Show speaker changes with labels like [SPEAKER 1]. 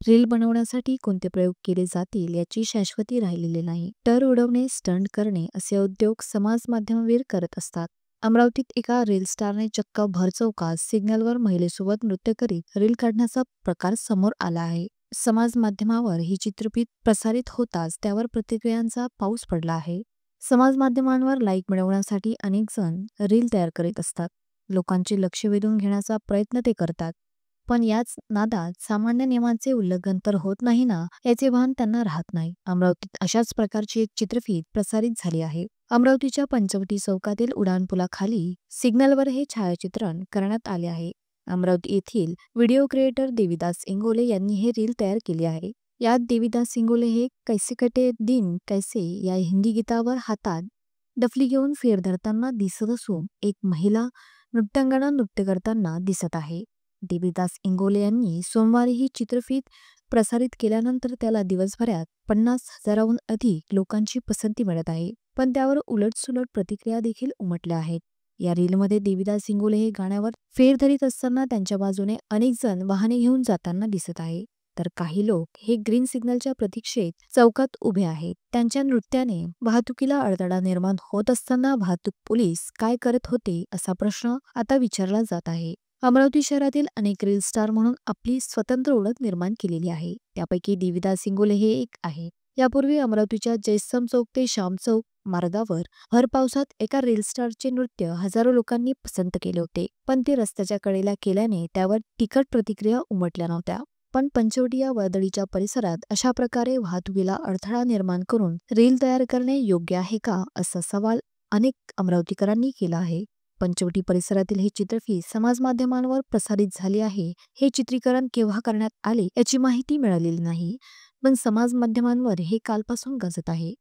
[SPEAKER 1] Reel बनवण्यासाठी कोणते प्रयोग केले जातील याची शाश्वती राहिलेली नाही. टर उडवणे, स्टंट करणे असे उद्योग समाज माध्यमवीर करत असतात. अमरावतीत एका रील स्टारने चक्क भर चौकात सिग्नलवर महिलेसोबत नृत्य करीत रील काढण्याचा प्रकार समोर आला आहे. समाज माध्यमावर ही चित्रफित प्रसारित होताच त्यावर प्रतिक्रियांचा पाऊस पडला आहे. समाज माध्यमांवर लाईक मिळवण्यासाठी अनेक जण रील तयार करीत असतात. लोकांचे लक्ष वेधून घेण्याचा प्रयत्न ते करतात. पण याच नादात सामान्य नियमांचे उल्लंघन तर होत नाही ना, याचे भान त्यांना राहत नाही. अमरावतीत अशाच प्रकारची एक चित्रफित प्रसारित झाली आहे. अमरावतीच्या पंचवटी चौकातील उड्डाणपुलाखाली सिग्नलवर हे छायाचित्रण करण्यात आले आहे. अमरावती येथील व्हिडिओ क्रिएटर देविदास इंगोले यांनी हे रील तयार केले आहे. यात देविदास इंगोले हे कैसे कटे दिन कैसे या हिंदी गीतावर हातात डफली घेऊन फेर धरताना दिसत असून एक महिला नृत्यांगना नृत्य करताना दिसत आहे. देविदास इंगोले यांनी सोमवारी ही चित्रफित प्रसारित केल्यानंतर त्याला दिवसभरात 50,000हून अधिक लोकांची पसंती मिळत आहे. पण त्यावर उलटसुलट प्रतिक्रिया देखील उमटल्या आहेत. या रीलमध्ये देविदास इंगोले हे गाण्यावर फेर धरीत असताना त्यांच्या बाजूने अनेक जण वाहने घेऊन जाताना दिसत आहे. तर काही लोक हे ग्रीन सिग्नलच्या प्रतीक्षेत चौकात उभे आहेत. त्यांच्या नृत्याने वाहतुकीला अडथळा निर्माण होत असताना वाहतूक पोलीस काय करत होते असा प्रश्न आता विचारला जात आहे. अमरावती शहरातील अनेक रील स्टार म्हणून आपली स्वतंत्र ओळख निर्माण केलेली आहे. त्यापैकी देविदास इंगोले हे एक आहे. यापूर्वी अमरावतीच्या जयस्तंभ चौक ते श्याम चौक मार्गावर भर पावसात एका रील स्टारचे नृत्य हजारो लोकांनी पसंत केले होते. पण ते रस्त्याच्या कडेला केल्याने त्यावर तिखट प्रतिक्रिया उमटल्या नव्हत्या. पण पंचवटी या वर्दळीच्या परिसरात अशा प्रकारे वाहतुकीला अडथळा निर्माण करून रील तयार करणे योग्य आहे का, असा सवाल अनेक अमरावतीकरांनी केला आहे. पंचवटी परिसरातील हे चित्रफित समाज माध्यमांवर प्रसारित झाली आहे. हे चित्रीकरण केव्हा करण्यात आले याची माहिती मिळालेली नाही. पण समाज माध्यमांवर हे कालपासून गाजत आहे.